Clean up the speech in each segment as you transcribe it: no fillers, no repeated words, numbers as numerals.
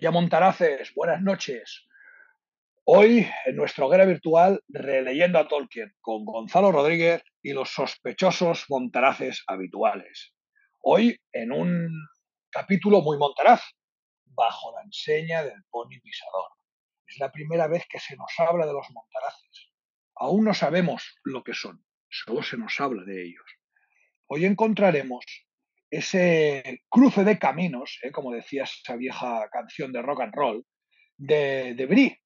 Vaya Montaraces, buenas noches. Hoy, en nuestra hoguera virtual, releyendo a Tolkien con Gonzalo Rodríguez y los sospechosos Montaraces habituales. Hoy, en un capítulo muy montaraz, bajo la enseña del Pony Pisador. Es la primera vez que se nos habla de los Montaraces. Aún no sabemos lo que son, solo se nos habla de ellos. Hoy encontraremos ese cruce de caminos, como decía esa vieja canción de rock and roll, de Bree.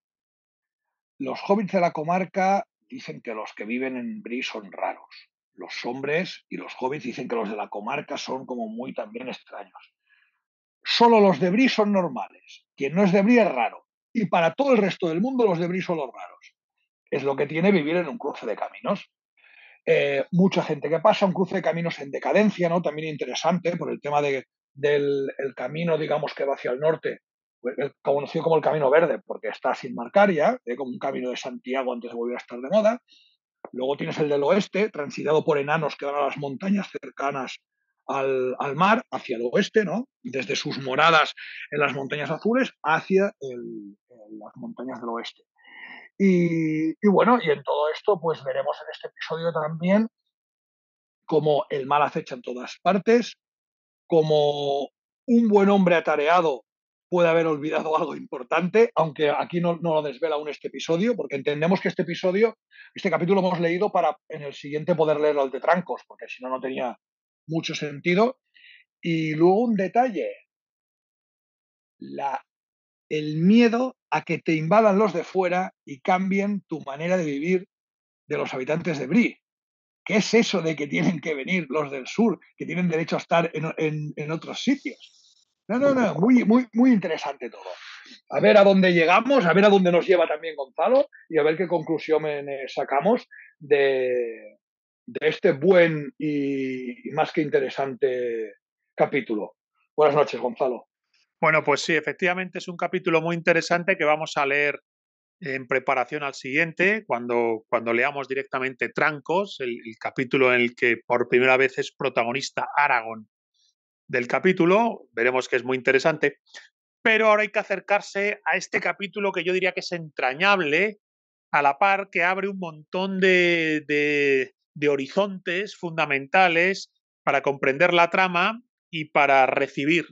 Los hobbits de la comarca dicen que los que viven en Bree son raros. Los hombres y los hobbits dicen que los de la comarca son como muy también extraños. Solo los de Bree son normales. Quien no es de Bree es raro. Y para todo el resto del mundo los de Bree son los raros. Es lo que tiene vivir en un cruce de caminos. Mucha gente que pasa, un cruce de caminos en decadencia, ¿no? También interesante por el tema del el camino, digamos, que va hacia el norte, conocido como el Camino Verde, porque está sin marcar ya, como un camino de Santiago antes de volver a estar de moda. Luego tienes el del oeste, transitado por enanos que van a las montañas cercanas al mar, hacia el oeste, ¿no? Desde sus moradas en las montañas azules hacia las montañas del oeste. Y bueno, y en todo esto, pues veremos en este episodio también cómo el mal acecha en todas partes, como un buen hombre atareado puede haber olvidado algo importante, aunque aquí no lo desvela aún este episodio, porque entendemos que este capítulo hemos leído para en el siguiente poder leerlo al de trancos, porque si no, no tenía mucho sentido. Y luego un detalle, la, el miedo a que te invadan los de fuera y cambien tu manera de vivir de los habitantes de Bree. ¿Qué es eso de que tienen que venir los del sur, que tienen derecho a estar en otros sitios? No, muy interesante todo. A ver a dónde llegamos, a ver a dónde nos lleva también Gonzalo y a ver qué conclusiones sacamos de este buen y más que interesante capítulo. Buenas noches, Gonzalo. Bueno, pues sí, efectivamente es un capítulo muy interesante que vamos a leer en preparación al siguiente, cuando leamos directamente Trancos, el capítulo en el que por primera vez es protagonista Aragorn del capítulo. Veremos que es muy interesante. Pero ahora hay que acercarse a este capítulo que yo diría que es entrañable, a la par que abre un montón de horizontes fundamentales para comprender la trama y para recibir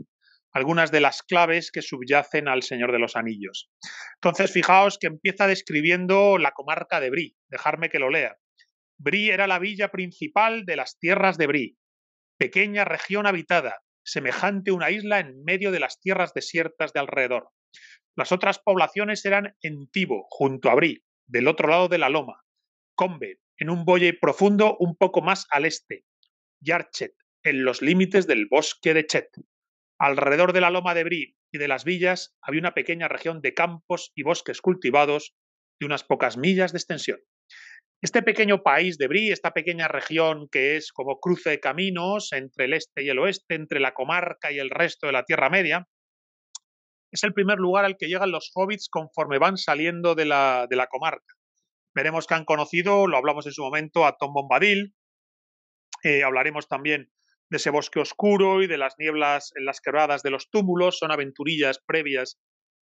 algunas de las claves que subyacen al Señor de los Anillos. Entonces, fijaos que empieza describiendo la comarca de Bree. Dejadme que lo lea. Bree era la villa principal de las tierras de Bree, pequeña región habitada, semejante a una isla en medio de las tierras desiertas de alrededor. Las otras poblaciones eran en Tibo, junto a Bree, del otro lado de la loma; Combe, en un valle profundo un poco más al este; Yarchet, en los límites del bosque de Chet. Alrededor de la loma de Bree y de las villas había una pequeña región de campos y bosques cultivados de unas pocas millas de extensión. Este pequeño país de Bree, esta pequeña región que es como cruce de caminos entre el este y el oeste, entre la comarca y el resto de la Tierra Media, es el primer lugar al que llegan los hobbits conforme van saliendo de la comarca. Veremos que han conocido, lo hablamos en su momento, a Tom Bombadil. Hablaremos también de ese bosque oscuro y de las nieblas en las quebradas de los túmulos. Son aventurillas previas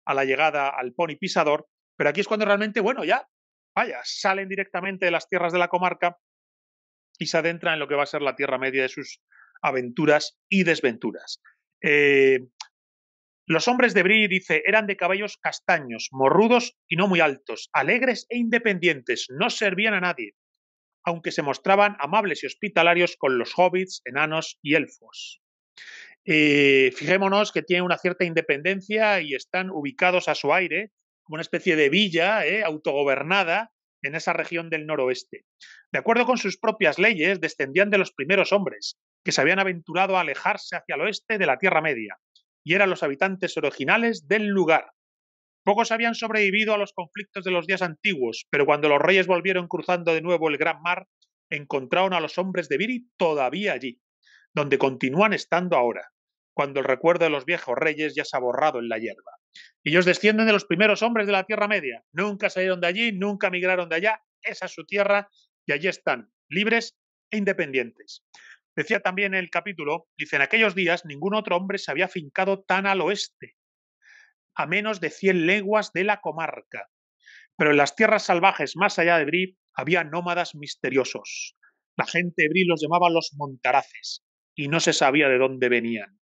a la llegada al Pony Pisador. Pero aquí es cuando realmente, bueno, ya, vaya, salen directamente de las tierras de la comarca y se adentran en lo que va a ser la Tierra Media de sus aventuras y desventuras. Los hombres de Bree, dice, eran de cabellos castaños, morrudos y no muy altos, alegres e independientes, no servían a nadie, aunque se mostraban amables y hospitalarios con los hobbits, enanos y elfos. Fijémonos que tienen una cierta independencia y están ubicados a su aire, como una especie de villa autogobernada en esa región del noroeste. De acuerdo con sus propias leyes, descendían de los primeros hombres, que se habían aventurado a alejarse hacia el oeste de la Tierra Media, y eran los habitantes originales del lugar. Pocos habían sobrevivido a los conflictos de los días antiguos, pero cuando los reyes volvieron cruzando de nuevo el gran mar, encontraron a los hombres de Biri todavía allí, donde continúan estando ahora, cuando el recuerdo de los viejos reyes ya se ha borrado en la hierba. Ellos descienden de los primeros hombres de la Tierra Media, nunca salieron de allí, nunca migraron de allá, esa es su tierra y allí están, libres e independientes. Decía también el capítulo, dice, en aquellos días ningún otro hombre se había afincado tan al oeste. a menos de 100 leguas de la comarca. Pero en las tierras salvajes más allá de Brie había nómadas misteriosos. La gente de Brie los llamaba los montaraces y no se sabía de dónde venían.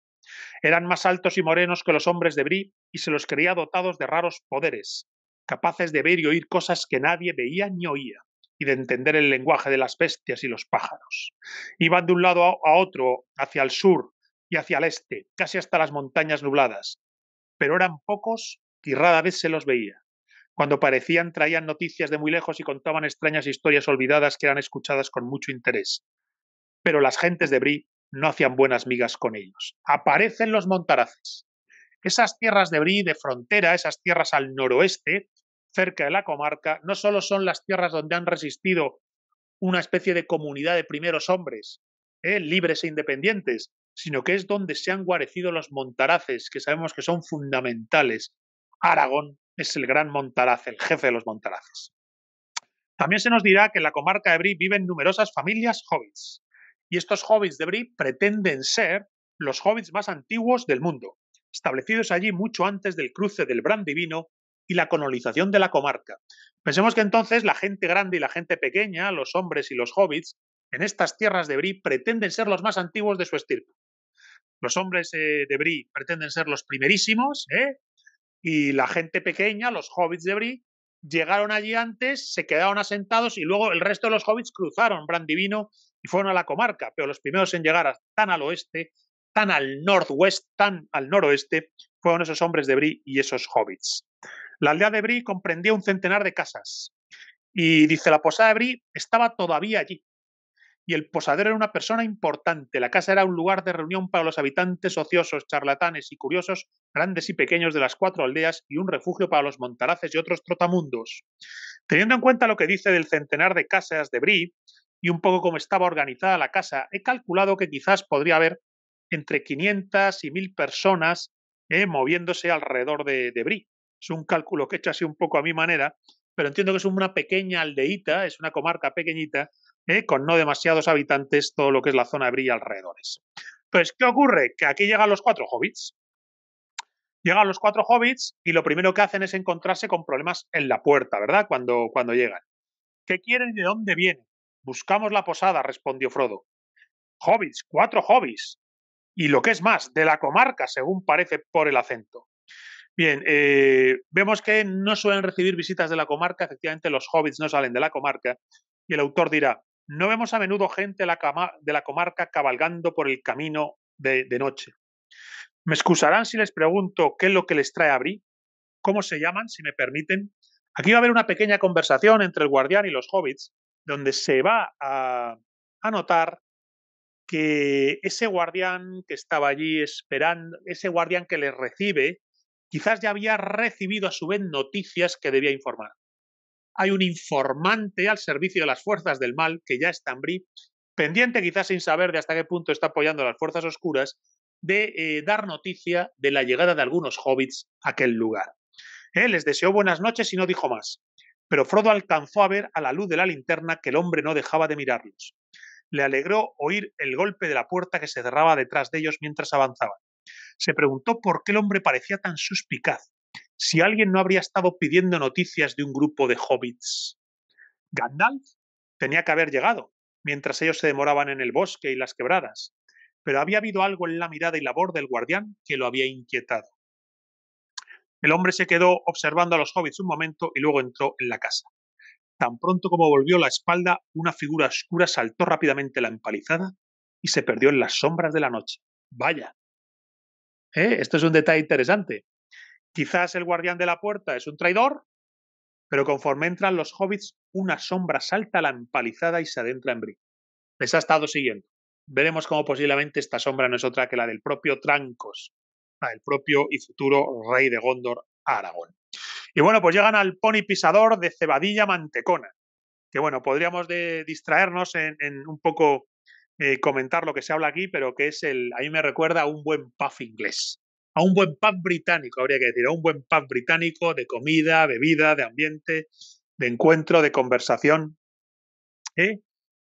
Eran más altos y morenos que los hombres de Brie y se los creía dotados de raros poderes, capaces de ver y oír cosas que nadie veía ni oía y de entender el lenguaje de las bestias y los pájaros. Iban de un lado a otro, hacia el sur y hacia el este, casi hasta las montañas nubladas, pero eran pocos y rara vez se los veía. Cuando parecían, traían noticias de muy lejos y contaban extrañas historias olvidadas que eran escuchadas con mucho interés. Pero las gentes de Brie no hacían buenas migas con ellos. Aparecen los montaraces. Esas tierras de Brie, de frontera, esas tierras al noroeste, cerca de la comarca, no solo son las tierras donde han resistido una especie de comunidad de primeros hombres, libres e independientes, sino que es donde se han guarecido los montaraces, que sabemos que son fundamentales. Aragón es el gran montaraz, el jefe de los montaraces. También se nos dirá que en la comarca de Brie viven numerosas familias hobbits, y estos hobbits de Brie pretenden ser los hobbits más antiguos del mundo, establecidos allí mucho antes del cruce del Brandivino y la colonización de la comarca. Pensemos que entonces la gente grande y la gente pequeña, los hombres y los hobbits, en estas tierras de Brie pretenden ser los más antiguos de su estirpe. Los hombres de Brie pretenden ser los primerísimos, y la gente pequeña, los hobbits de Brie, llegaron allí antes, se quedaron asentados y luego el resto de los hobbits cruzaron Brandivino y fueron a la comarca, pero los primeros en llegar tan al oeste, tan al northwest, tan al noroeste, fueron esos hombres de Brie y esos hobbits. La aldea de Brie comprendía un centenar de casas y, dice, la posada de Brie estaba todavía allí. Y el posadero era una persona importante. La casa era un lugar de reunión para los habitantes ociosos, charlatanes y curiosos, grandes y pequeños de las 4 aldeas, y un refugio para los montaraces y otros trotamundos. Teniendo en cuenta lo que dice del centenar de casas de Brie y un poco cómo estaba organizada la casa, he calculado que quizás podría haber entre 500 y 1000 personas moviéndose alrededor de Brie. Es un cálculo que he hecho así un poco a mi manera, pero entiendo que es una pequeña aldeíta, es una comarca pequeñita, con no demasiados habitantes, todo lo que es la zona de Brie y alrededores. Pues, ¿qué ocurre? Que aquí llegan los 4 hobbits. Llegan los 4 hobbits y lo primero que hacen es encontrarse con problemas en la puerta, ¿verdad? Cuando llegan. ¿Qué quieren y de dónde vienen? Buscamos la posada, respondió Frodo. Hobbits, 4 hobbits. Y lo que es más, de la comarca, según parece por el acento. Bien, vemos que no suelen recibir visitas de la comarca, efectivamente los hobbits no salen de la comarca, y el autor dirá, no vemos a menudo gente de la comarca cabalgando por el camino de noche. ¿Me excusarán si les pregunto qué es lo que les trae a Brie? ¿Cómo se llaman, si me permiten? Aquí va a haber una pequeña conversación entre el guardián y los hobbits, donde se va a notar que ese guardián que estaba allí esperando, ese guardián que les recibe, quizás ya había recibido a su vez noticias que debía informar. Hay un informante al servicio de las fuerzas del mal que ya está en Brie, pendiente quizás sin saber de hasta qué punto está apoyando a las fuerzas oscuras, de dar noticia de la llegada de algunos hobbits a aquel lugar. Les deseó buenas noches y no dijo más, pero Frodo alcanzó a ver a la luz de la linterna que el hombre no dejaba de mirarlos. Le alegró oír el golpe de la puerta que se cerraba detrás de ellos mientras avanzaban. Se preguntó por qué el hombre parecía tan suspicaz, si alguien no habría estado pidiendo noticias de un grupo de hobbits. Gandalf tenía que haber llegado, mientras ellos se demoraban en el bosque y las quebradas, pero había habido algo en la mirada y la voz del guardián que lo había inquietado. El hombre se quedó observando a los hobbits un momento y luego entró en la casa. Tan pronto como volvió la espalda, una figura oscura saltó rápidamente la empalizada y se perdió en las sombras de la noche. Vaya. Esto es un detalle interesante. Quizás el guardián de la puerta es un traidor, pero conforme entran los hobbits, una sombra salta a la empalizada y se adentra en Brie. Les ha estado siguiendo. Veremos cómo posiblemente esta sombra no es otra que la del propio Trancos, el propio y futuro rey de Gondor, Aragorn. Y bueno, pues llegan al pony pisador de cebadilla mantecona, que bueno, podríamos distraernos en un poco comentar lo que se habla aquí, pero que es a mí me recuerda a un buen pub inglés, a un buen pub británico, habría que decir, a un buen pub británico de comida, bebida, de ambiente, de encuentro, de conversación.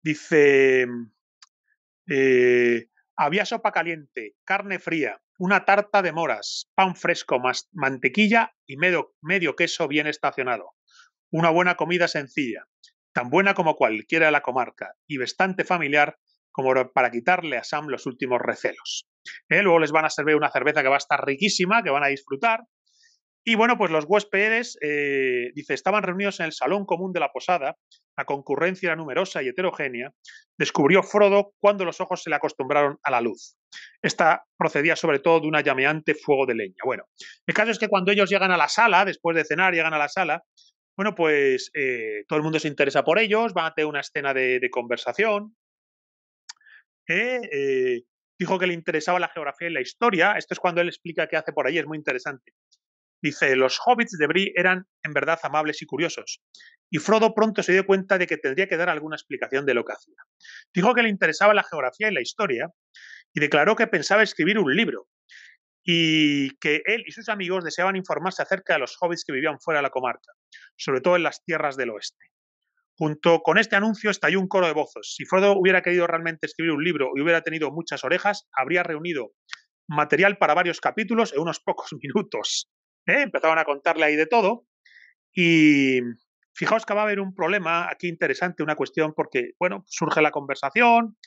Dice, había sopa caliente, carne fría, una tarta de moras, pan fresco, mantequilla y medio queso bien estacionado. Una buena comida sencilla, tan buena como cualquiera de la comarca y bastante familiar como para quitarle a Sam los últimos recelos. Luego les van a servir una cerveza que va a estar riquísima, que van a disfrutar. Y bueno, pues los huéspedes, dice, estaban reunidos en el salón común de la posada, la concurrencia era numerosa y heterogénea, descubrió Frodo cuando los ojos se le acostumbraron a la luz. Esta procedía sobre todo de una llameante fuego de leña. Bueno, el caso es que cuando ellos llegan a la sala, después de cenar, llegan a la sala, bueno, pues todo el mundo se interesa por ellos, van a tener una escena de conversación. Dijo que le interesaba la geografía y la historia. Esto es cuando él explica qué hace por ahí, es muy interesante. Dice, los hobbits de Bree eran en verdad amables y curiosos, y Frodo pronto se dio cuenta de que tendría que dar alguna explicación de lo que hacía. Dijo que le interesaba la geografía y la historia, y declaró que pensaba escribir un libro, y que él y sus amigos deseaban informarse acerca de los hobbits que vivían fuera de la comarca, sobre todo en las tierras del oeste. Junto con este anuncio estalló un coro de voces. Si Frodo hubiera querido realmente escribir un libro y hubiera tenido muchas orejas, habría reunido material para varios capítulos en unos pocos minutos. Empezaban a contarle ahí de todo y fijaos que va a haber un problema aquí interesante, una cuestión, porque, bueno, surge la conversación,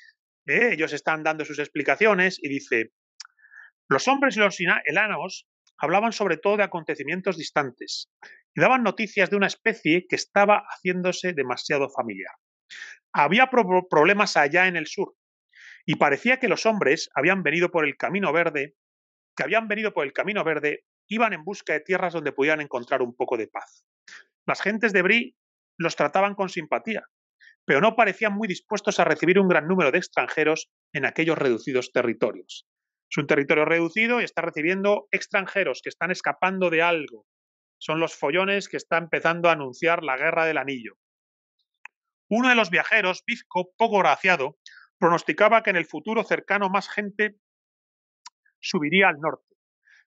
ellos están dando sus explicaciones y dice, los hombres y los enanos hablaban sobre todo de acontecimientos distantes y daban noticias de una especie que estaba haciéndose demasiado familiar. Había problemas allá en el sur y parecía que los hombres habían venido por el camino verde, iban en busca de tierras donde pudieran encontrar un poco de paz. Las gentes de Bree los trataban con simpatía, pero no parecían muy dispuestos a recibir un gran número de extranjeros en aquellos reducidos territorios. Es un territorio reducido y está recibiendo extranjeros que están escapando de algo. Son los follones que está empezando a anunciar la guerra del anillo. Uno de los viajeros, bizco, poco graciado, pronosticaba que en el futuro cercano más gente subiría al norte.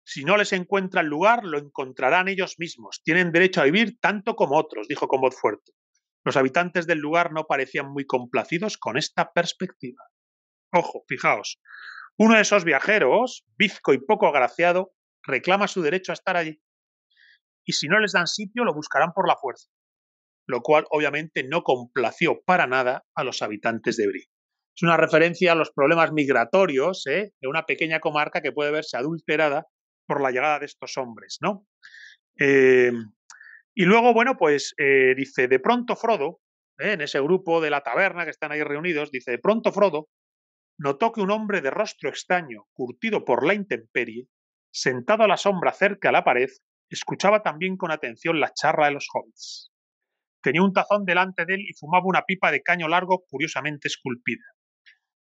Si no les encuentra el lugar, lo encontrarán ellos mismos. Tienen derecho a vivir tanto como otros, dijo con voz fuerte. Los habitantes del lugar no parecían muy complacidos con esta perspectiva. Ojo, fijaos, uno de esos viajeros, bizco y poco agraciado, reclama su derecho a estar allí. Y si no les dan sitio, lo buscarán por la fuerza, lo cual obviamente no complació para nada a los habitantes de Bree. Es una referencia a los problemas migratorios de una pequeña comarca que puede verse adulterada por la llegada de estos hombres, ¿no? Y luego, bueno, pues dice, de pronto Frodo, en ese grupo de la taberna que están ahí reunidos, dice, de pronto Frodo notó que un hombre de rostro extraño, curtido por la intemperie, sentado a la sombra cerca a la pared, escuchaba también con atención la charla de los hobbits. Tenía un tazón delante de él y fumaba una pipa de caño largo curiosamente esculpida.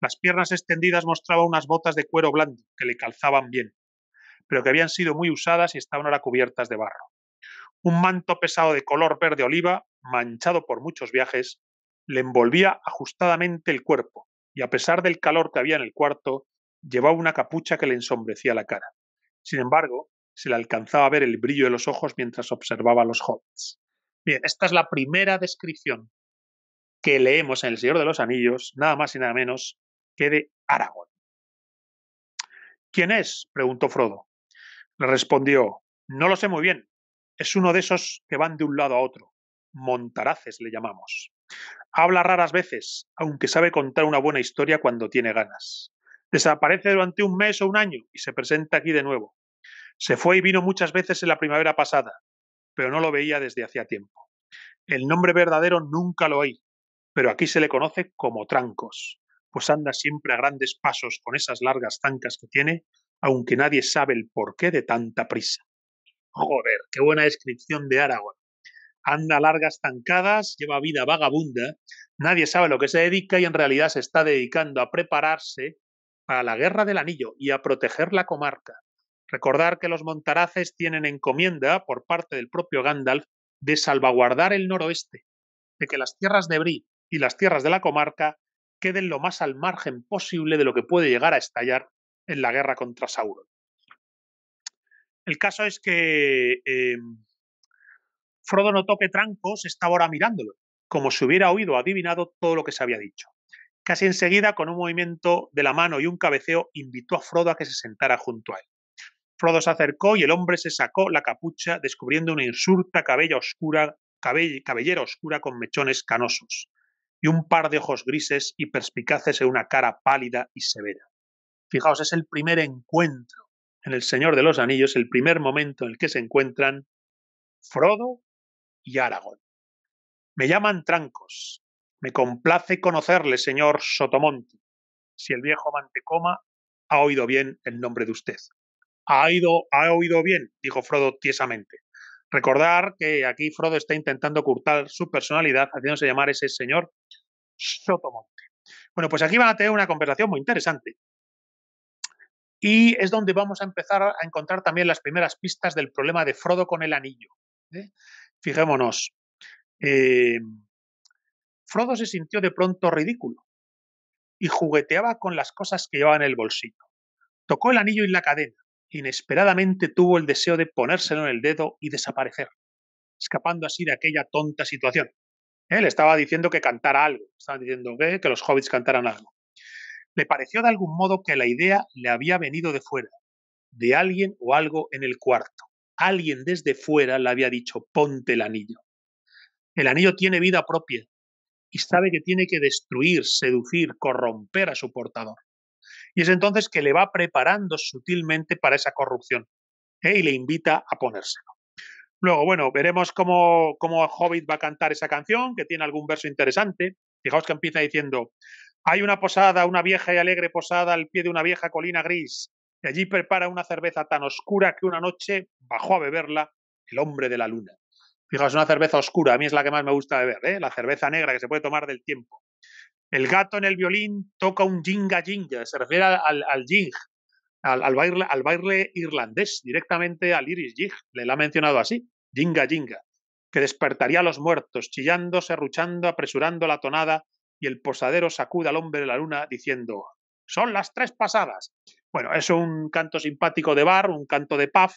Las piernas extendidas mostraban unas botas de cuero blando que le calzaban bien, pero que habían sido muy usadas y estaban ahora cubiertas de barro. Un manto pesado de color verde oliva, manchado por muchos viajes, le envolvía ajustadamente el cuerpo, y a pesar del calor que había en el cuarto, llevaba una capucha que le ensombrecía la cara. Sin embargo, se le alcanzaba a ver el brillo de los ojos mientras observaba a los hobbits. Bien, esta es la primera descripción que leemos en El Señor de los Anillos, nada más y nada menos que de Aragorn. ¿Quién es?, preguntó Frodo. Le respondió, no lo sé muy bien. Es uno de esos que van de un lado a otro. Montaraces le llamamos. Habla raras veces, aunque sabe contar una buena historia cuando tiene ganas. Desaparece durante un mes o un año y se presenta aquí de nuevo. Se fue y vino muchas veces en la primavera pasada, pero no lo veía desde hacía tiempo. El nombre verdadero nunca lo oí, pero aquí se le conoce como Trancos, pues anda siempre a grandes pasos con esas largas zancas que tiene, aunque nadie sabe el porqué de tanta prisa. Joder, qué buena descripción de Aragorn. Anda a largas zancadas, lleva vida vagabunda, nadie sabe a lo que se dedica y en realidad se está dedicando a prepararse para la Guerra del Anillo y a proteger la comarca. Recordar que los montaraces tienen encomienda por parte del propio Gandalf de salvaguardar el noroeste, de que las tierras de Bree y las tierras de la comarca queden lo más al margen posible de lo que puede llegar a estallar en la guerra contra Sauron. El caso es que Frodo notó que Trancos estaba ahora mirándolo, como si hubiera oído o adivinado todo lo que se había dicho. Casi enseguida, con un movimiento de la mano y un cabeceo, invitó a Frodo a que se sentara junto a él. Frodo se acercó y el hombre se sacó la capucha, descubriendo una insulta cabellera oscura con mechones canosos y un par de ojos grises y perspicaces en una cara pálida y severa. Fijaos, es el primer encuentro en El Señor de los Anillos, el primer momento en el que se encuentran Frodo y Aragorn. Me llaman Trancos. Me complace conocerle, señor Sotomonte. Si el viejo Mantecoma ha oído bien el nombre de usted. Ha oído bien, dijo Frodo tiesamente. Recordar que aquí Frodo está intentando ocultar su personalidad, haciéndose llamar ese señor Sotomonte. Bueno, pues aquí van a tener una conversación muy interesante. Y es donde vamos a empezar a encontrar también las primeras pistas del problema de Frodo con el anillo. Fijémonos. Frodo se sintió de pronto ridículo y jugueteaba con las cosas que llevaba en el bolsillo. Tocó el anillo y la cadena. Inesperadamente tuvo el deseo de ponérselo en el dedo y desaparecer, escapando así de aquella tonta situación. Él estaba diciendo que cantara algo, estaba diciendo que los hobbits cantaran algo. Le pareció de algún modo que la idea le había venido de fuera, de alguien o algo en el cuarto. Alguien desde fuera le había dicho, ponte el anillo. El anillo tiene vida propia y sabe que tiene que destruir, seducir, corromper a su portador. Y es entonces que le va preparando sutilmente para esa corrupción y le invita a ponérselo. Luego, bueno, veremos cómo Hobbit va a cantar esa canción, que tiene algún verso interesante. Fijaos que empieza diciendo, hay una posada, una vieja y alegre posada al pie de una vieja colina gris, y allí prepara una cerveza tan oscura que una noche bajó a beberla el hombre de la luna. Fijaos, una cerveza oscura, a mí es la que más me gusta beber, la cerveza negra que se puede tomar del tiempo. El gato en el violín toca un jinga jinga, se refiere al jing, al baile irlandés, directamente al Irish Jig, le ha mencionado así, jinga jinga, que despertaría a los muertos, chillando, serruchando, apresurando la tonada, y el posadero sacude al hombre de la luna diciendo, son las 3 pasadas. Bueno, es un canto simpático de bar, un canto de pub,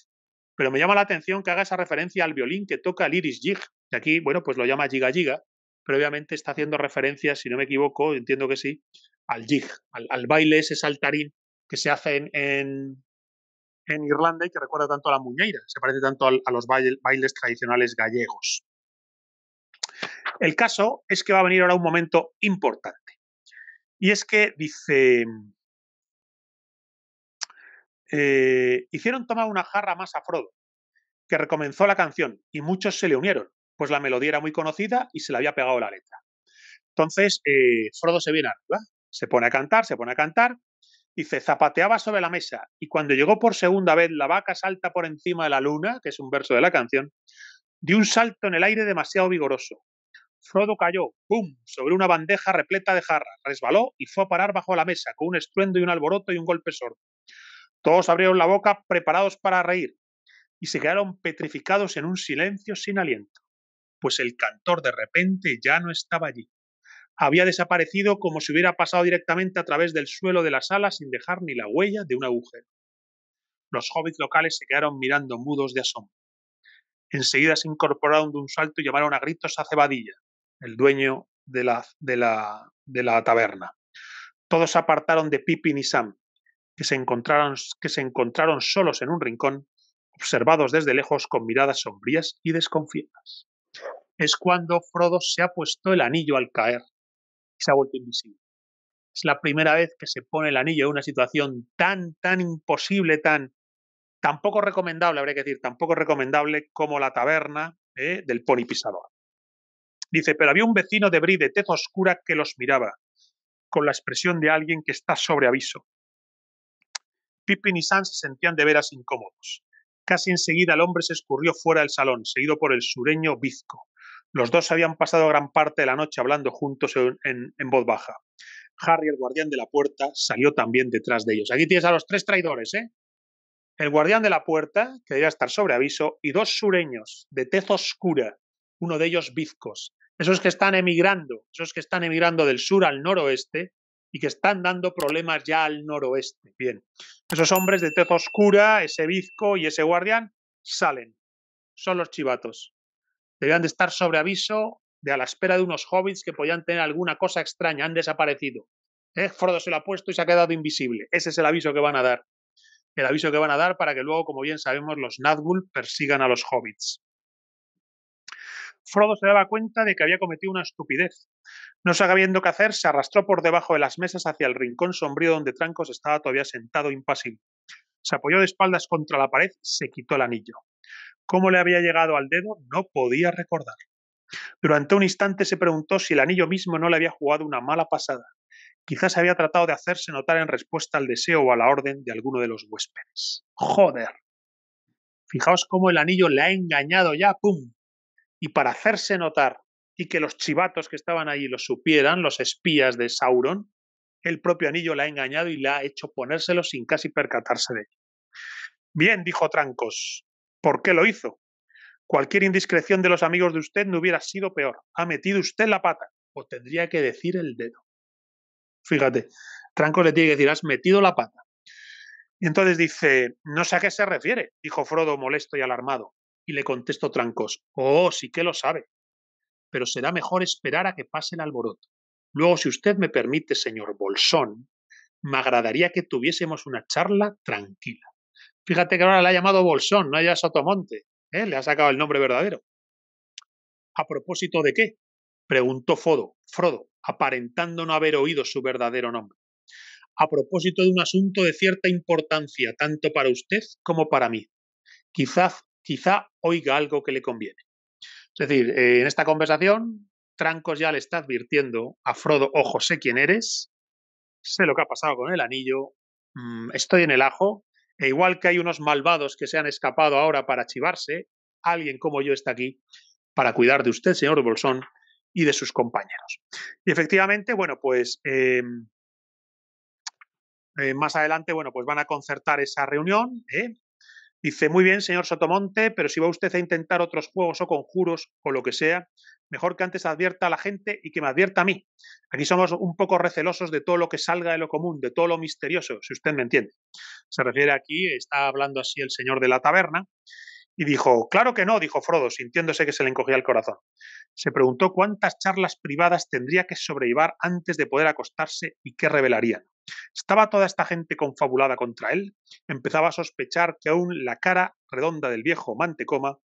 pero me llama la atención que haga esa referencia al violín que toca el Irish Jig, que aquí, bueno, pues lo llama Giga Giga, pero obviamente está haciendo referencia, si no me equivoco, entiendo que sí, al jig, al baile ese saltarín que se hace en Irlanda y que recuerda tanto a la muñeira, se parece tanto a los bailes tradicionales gallegos. El caso es que va a venir ahora un momento importante. Y es que dice, hicieron tomar una jarra más a Frodo, que recomenzó la canción, y muchos se le unieron, pues la melodía era muy conocida y se le había pegado la letra. Entonces, Frodo se viene arriba, se pone a cantar, dice, zapateaba sobre la mesa, y cuando llegó por segunda vez la vaca salta por encima de la luna, que es un verso de la canción, dio un salto en el aire demasiado vigoroso. Frodo cayó, ¡pum!, sobre una bandeja repleta de jarras, resbaló y fue a parar bajo la mesa, con un estruendo y un alboroto y un golpe sordo. Todos abrieron la boca preparados para reír, y se quedaron petrificados en un silencio sin aliento, pues el cantor de repente ya no estaba allí. Había desaparecido como si hubiera pasado directamente a través del suelo de la sala sin dejar ni la huella de un agujero. Los hobbits locales se quedaron mirando mudos de asombro. Enseguida se incorporaron de un salto y llamaron a gritos a Cebadilla, el dueño de la taberna. Todos se apartaron de Pippin y Sam, que se encontraron solos en un rincón, observados desde lejos con miradas sombrías y desconfiadas. Es cuando Frodo se ha puesto el anillo al caer y se ha vuelto invisible. Es la primera vez que se pone el anillo en una situación tan imposible, tan poco recomendable, habría que decir, tan poco recomendable como la taberna del Pony Pisador. Dice, pero había un vecino de Bree de tez oscura que los miraba, con la expresión de alguien que está sobre aviso. Pippin y Sam se sentían de veras incómodos. Casi enseguida el hombre se escurrió fuera del salón, seguido por el sureño Bizco. Los dos habían pasado gran parte de la noche hablando juntos en voz baja. Harry, el guardián de la puerta, salió también detrás de ellos. Aquí tienes a los 3 traidores, ¿eh? El guardián de la puerta, que debía estar sobre aviso, y 2 sureños de tez oscura, uno de ellos bizcos, esos que están emigrando del sur al noroeste y que están dando problemas ya al noroeste. Bien, esos hombres de tez oscura, ese bizco y ese guardián, salen, son los chivatos. Debían de estar sobre aviso de a la espera de unos hobbits que podían tener alguna cosa extraña, han desaparecido. Frodo se lo ha puesto y se ha quedado invisible. Ese es el aviso que van a dar. El aviso que van a dar para que luego, como bien sabemos, los Nazgûl persigan a los hobbits. Frodo se daba cuenta de que había cometido una estupidez. No sabiendo qué hacer, se arrastró por debajo de las mesas hacia el rincón sombrío donde Trancos estaba todavía sentado impasible. Se apoyó de espaldas contra la pared, se quitó el anillo. ¿Cómo le había llegado al dedo? No podía recordar. Durante un instante se preguntó si el anillo mismo no le había jugado una mala pasada. Quizás había tratado de hacerse notar en respuesta al deseo o a la orden de alguno de los huéspedes. ¡Joder! Fijaos cómo el anillo le ha engañado ya, ¡pum! Y para hacerse notar y que los chivatos que estaban allí lo supieran, los espías de Sauron, el propio anillo le ha engañado y le ha hecho ponérselo sin casi percatarse de ello. Bien, dijo Trancos. ¿Por qué lo hizo? Cualquier indiscreción de los amigos de usted no hubiera sido peor. Ha metido usted la pata, o tendría que decir el dedo. Fíjate, Trancos le tiene que decir, has metido la pata. Y entonces dice, no sé a qué se refiere, dijo Frodo molesto y alarmado. Y le contestó Trancos, oh, sí que lo sabe, pero será mejor esperar a que pase el alboroto. Luego, si usted me permite, señor Bolsón, me agradaría que tuviésemos una charla tranquila. Fíjate que ahora le ha llamado Bolsón, no ya Sotomonte, le ha sacado el nombre verdadero. ¿A propósito de qué? Preguntó Frodo, aparentando no haber oído su verdadero nombre. A propósito de un asunto de cierta importancia, tanto para usted como para mí. Quizá oiga algo que le conviene. Es decir, en esta conversación, Trancos ya le está advirtiendo a Frodo, ojo, sé quién eres, sé lo que ha pasado con el anillo, estoy en el ajo, e igual que hay unos malvados que se han escapado ahora para chivarse, alguien como yo está aquí para cuidar de usted, señor Bolsón, y de sus compañeros. Y efectivamente, bueno, pues más adelante, bueno, pues van a concertar esa reunión. Dice, muy bien, señor Sotomonte, pero si va usted a intentar otros juegos o conjuros o lo que sea, mejor que antes advierta a la gente y que me advierta a mí. Aquí somos un poco recelosos de todo lo que salga de lo común, de todo lo misterioso, si usted me entiende. Se refiere aquí, está hablando así el señor de la taberna, y dijo, claro que no, dijo Frodo, sintiéndose que se le encogía el corazón. Se preguntó cuántas charlas privadas tendría que sobrellevar antes de poder acostarse y qué revelarían. ¿Estaba toda esta gente confabulada contra él? Empezaba a sospechar que aún la cara redonda del viejo Mantecoma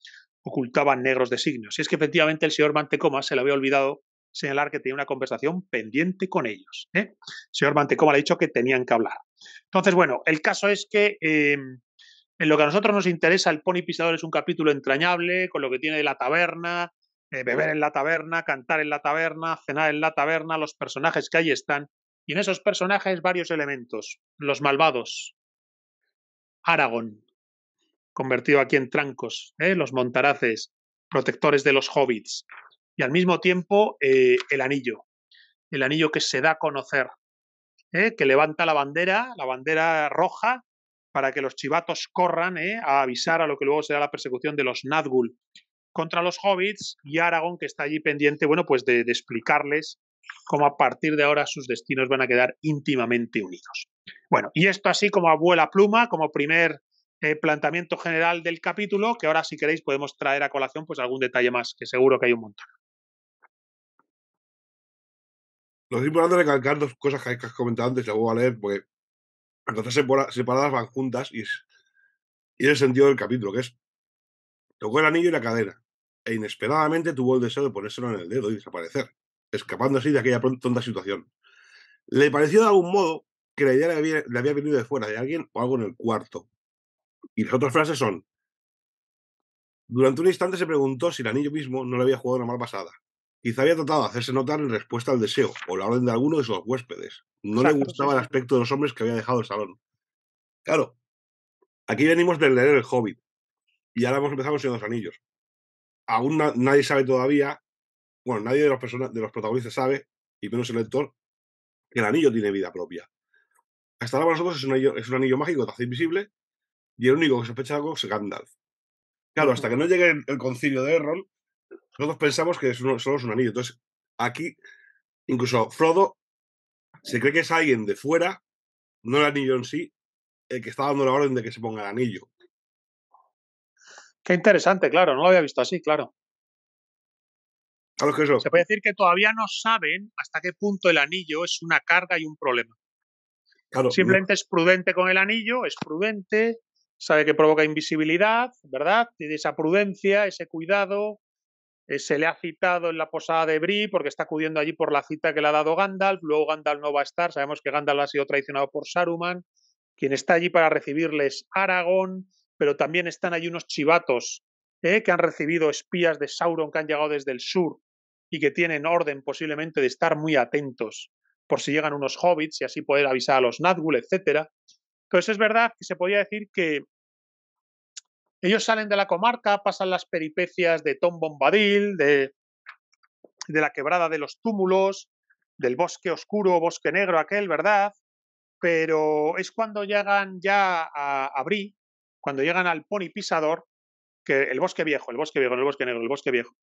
ocultaba negros designios. Y es que efectivamente el señor Mantecoma se le había olvidado señalar que tenía una conversación pendiente con ellos. El señor Mantecoma le ha dicho que tenían que hablar. Entonces, bueno, el caso es que en lo que a nosotros nos interesa, el Pony Pisador es un capítulo entrañable, con lo que tiene de la taberna, beber en la taberna, cantar en la taberna, cenar en la taberna, los personajes que ahí están. Y en esos personajes varios elementos. Los malvados, Aragorn, convertido aquí en Trancos, los Montaraces, protectores de los hobbits. Y al mismo tiempo el anillo que se da a conocer, que levanta la bandera roja, para que los chivatos corran a avisar a lo que luego será la persecución de los Nazgûl contra los hobbits, y Aragorn, que está allí pendiente, bueno, pues de explicarles cómo a partir de ahora sus destinos van a quedar íntimamente unidos. Bueno, y esto así como a vuela pluma, como primer planteamiento general del capítulo, que ahora si queréis podemos traer a colación pues algún detalle más, que seguro que hay un montón. Lo es importante recalcar dos cosas que has comentado antes, lo voy a leer, porque entonces separadas van juntas y es el sentido del capítulo, que es, tocó el anillo y la cadena, e inesperadamente tuvo el deseo de ponérselo en el dedo y desaparecer, escapando así de aquella tonta situación. Le pareció de algún modo que la idea le había venido de fuera, de alguien o algo en el cuarto. Y las otras frases son, durante un instante se preguntó si el anillo mismo no le había jugado una mala pasada. Quizá había tratado de hacerse notar en respuesta al deseo o la orden de alguno de sus huéspedes. No le Exacto, gustaba sí, el sí. aspecto de los hombres que había dejado el salón. Claro, aquí venimos de leer El Hobbit y ahora hemos empezado con Señor de los Anillos. Aún nadie sabe todavía, bueno, nadie de los protagonistas sabe, y menos el lector, que el anillo tiene vida propia. Hasta ahora para nosotros es un anillo mágico que te hace invisible y el único que sospecha algo es Gandalf. Claro, hasta que no llegue el concilio de Elrond, nosotros pensamos que solo es un anillo. Entonces, aquí, incluso Frodo se cree que es alguien de fuera, no el anillo en sí, el que está dando la orden de que se ponga el anillo. Qué interesante, claro, no lo había visto así, claro. Claro, es que eso. Se puede decir que todavía no saben hasta qué punto el anillo es una carga y un problema. Claro, Simplemente es prudente con el anillo, es prudente, sabe que provoca invisibilidad, ¿verdad? Tiene esa prudencia, ese cuidado. Se le ha citado en la posada de Bree porque está acudiendo allí por la cita que le ha dado Gandalf. Luego Gandalf no va a estar. Sabemos que Gandalf ha sido traicionado por Saruman. Quien está allí para recibirles Aragorn, pero también están allí unos chivatos que han recibido espías de Sauron que han llegado desde el sur y que tienen orden posiblemente de estar muy atentos por si llegan unos hobbits y así poder avisar a los Nazgûl, etc. Entonces es verdad que se podría decir que ellos salen de la comarca, pasan las peripecias de Tom Bombadil, de la quebrada de los túmulos, del bosque oscuro, bosque negro aquel, ¿verdad? Pero es cuando llegan ya a Bree, cuando llegan al Pony Pisador, que el bosque viejo, no el bosque negro, el bosque viejo.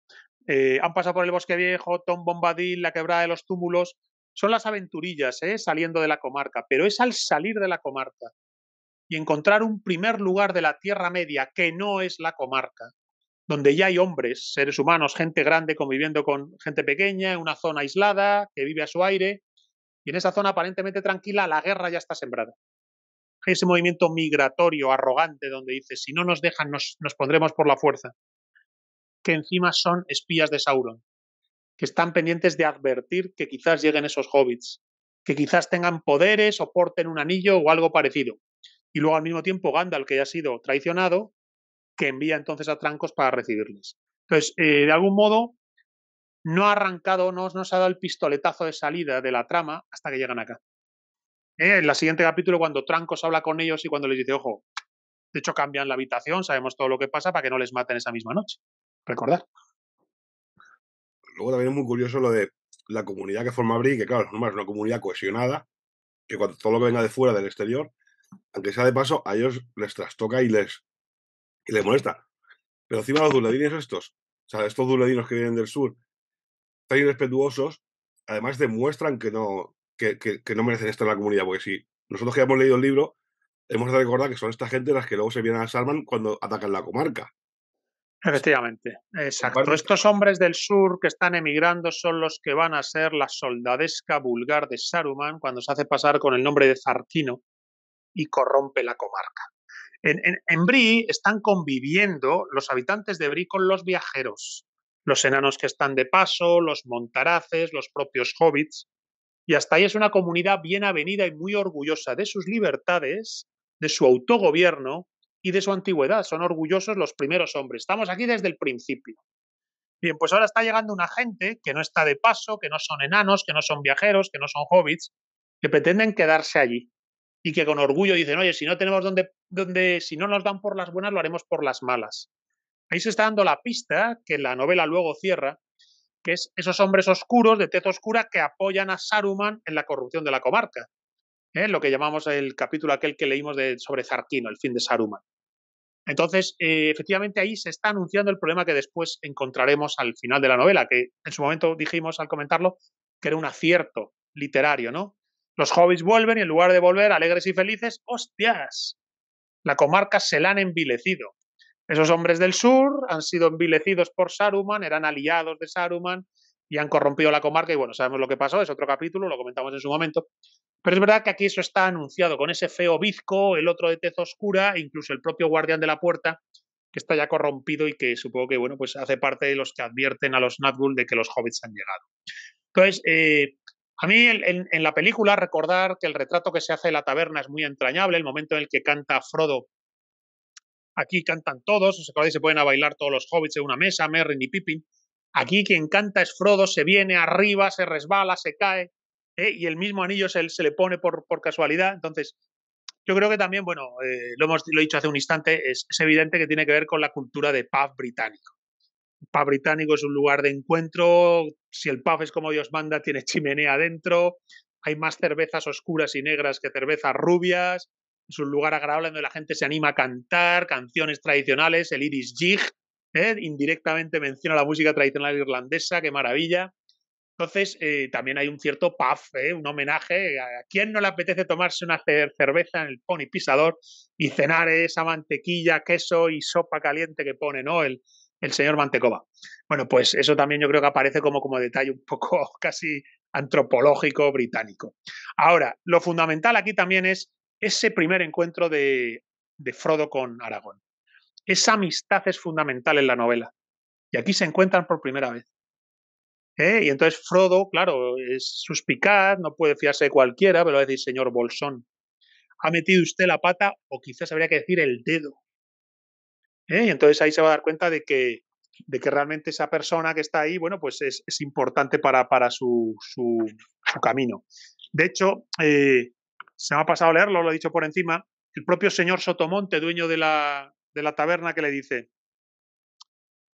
Han pasado por el bosque viejo, Tom Bombadil, la quebrada de los túmulos. Son las aventurillas, saliendo de la comarca, pero es al salir de la comarca y encontrar un primer lugar de la Tierra Media que no es la comarca, donde ya hay hombres, seres humanos, gente grande conviviendo con gente pequeña en una zona aislada que vive a su aire, y en esa zona aparentemente tranquila la guerra ya está sembrada. Hay ese movimiento migratorio arrogante donde dice, si no nos dejan nos pondremos por la fuerza, que encima son espías de Sauron, que están pendientes de advertir que quizás lleguen esos hobbits, que quizás tengan poderes o porten un anillo o algo parecido. Y luego al mismo tiempo Gandalf, que ya ha sido traicionado, que envía entonces a Trancos para recibirles. Entonces, de algún modo, no ha arrancado, no nos ha dado el pistoletazo de salida de la trama hasta que llegan acá. En el siguiente capítulo, cuando Trancos habla con ellos y cuando les dice, ojo, de hecho cambian la habitación, sabemos todo lo que pasa para que no les maten esa misma noche. Recordad. Luego también es muy curioso lo de la comunidad que forma Bree, que claro, es una comunidad cohesionada, que cuando todo lo que venga de fuera, del exterior, aunque sea de paso, a ellos les trastoca y les molesta. Pero encima los duledinos estos, o sea, estos duledinos que vienen del sur, tan irrespetuosos, además demuestran que no merecen estar en la comunidad, porque si nosotros que hemos leído el libro, hemos de recordar que son esta gente las que luego se vienen a Sarman cuando atacan la comarca. Efectivamente, exacto. Estos hombres del sur que están emigrando son los que van a ser la soldadesca vulgar de Saruman cuando se hace pasar con el nombre de Zarquino y corrompe la comarca. En Bree están conviviendo los habitantes de Bree con los viajeros, los enanos que están de paso, los montaraces, los propios hobbits, y hasta ahí es una comunidad bien avenida y muy orgullosa de sus libertades, de su autogobierno y de su antigüedad. Son orgullosos los primeros hombres. Estamos aquí desde el principio. Bien, pues ahora está llegando una gente que no está de paso, que no son enanos, que no son viajeros, que no son hobbits, que pretenden quedarse allí y que con orgullo dicen, oye, si no tenemos si no nos dan por las buenas, lo haremos por las malas. Ahí se está dando la pista, que la novela luego cierra, que es esos hombres oscuros, de tez oscura, que apoyan a Saruman en la corrupción de la comarca. Lo que llamamos el capítulo aquel que leímos sobre Zarquino, el fin de Saruman. Entonces, efectivamente, ahí se está anunciando el problema que después encontraremos al final de la novela, que en su momento dijimos al comentarlo que era un acierto literario, ¿no? Los hobbits vuelven y en lugar de volver alegres y felices, ¡hostias! La comarca se la han envilecido. Esos hombres del sur han sido envilecidos por Saruman, eran aliados de Saruman y han corrompido la comarca y bueno, sabemos lo que pasó, es otro capítulo, lo comentamos en su momento. Pero es verdad que aquí eso está anunciado con ese feo bizco, el otro de tez oscura, e incluso el propio guardián de la puerta, que está ya corrompido y que supongo que bueno, pues hace parte de los que advierten a los Nazgûl de que los hobbits han llegado. Entonces, a mí en la película recordar que el retrato que se hace de la taberna es muy entrañable, el momento en el que canta Frodo. Aquí cantan todos, os acordáis, se pueden a bailar todos los hobbits en una mesa, Merry y Pippin. Aquí quien canta es Frodo, se viene arriba, se resbala, se cae, y el mismo anillo se le pone por casualidad. Entonces, yo creo que también, bueno, lo he dicho hace un instante, es evidente que tiene que ver con la cultura de pub británico. El pub británico es un lugar de encuentro, si el pub es como Dios manda, tiene chimenea adentro, hay más cervezas oscuras y negras que cervezas rubias, es un lugar agradable donde la gente se anima a cantar canciones tradicionales, el Irish Jig, indirectamente menciona la música tradicional irlandesa, qué maravilla. Entonces, también hay un cierto puff, un homenaje. ¿A quién no le apetece tomarse una cerveza en el Pony Pisador y cenar esa mantequilla, queso y sopa caliente que pone, ¿no? El el señor Mantecoba. Bueno, pues eso también yo creo que aparece como detalle un poco casi antropológico británico. Ahora, lo fundamental aquí también es ese primer encuentro de Frodo con Aragorn. Esa amistad es fundamental en la novela. Y aquí se encuentran por primera vez. Y entonces Frodo, claro, es suspicaz, no puede fiarse de cualquiera, pero va a decir, señor Bolsón, ¿ha metido usted la pata o quizás habría que decir el dedo? Y entonces ahí se va a dar cuenta de que realmente esa persona que está ahí, bueno, pues es importante para su camino. De hecho, se me ha pasado a leerlo, lo he dicho por encima, el propio señor Sotomonte, dueño de la taberna, que le dice: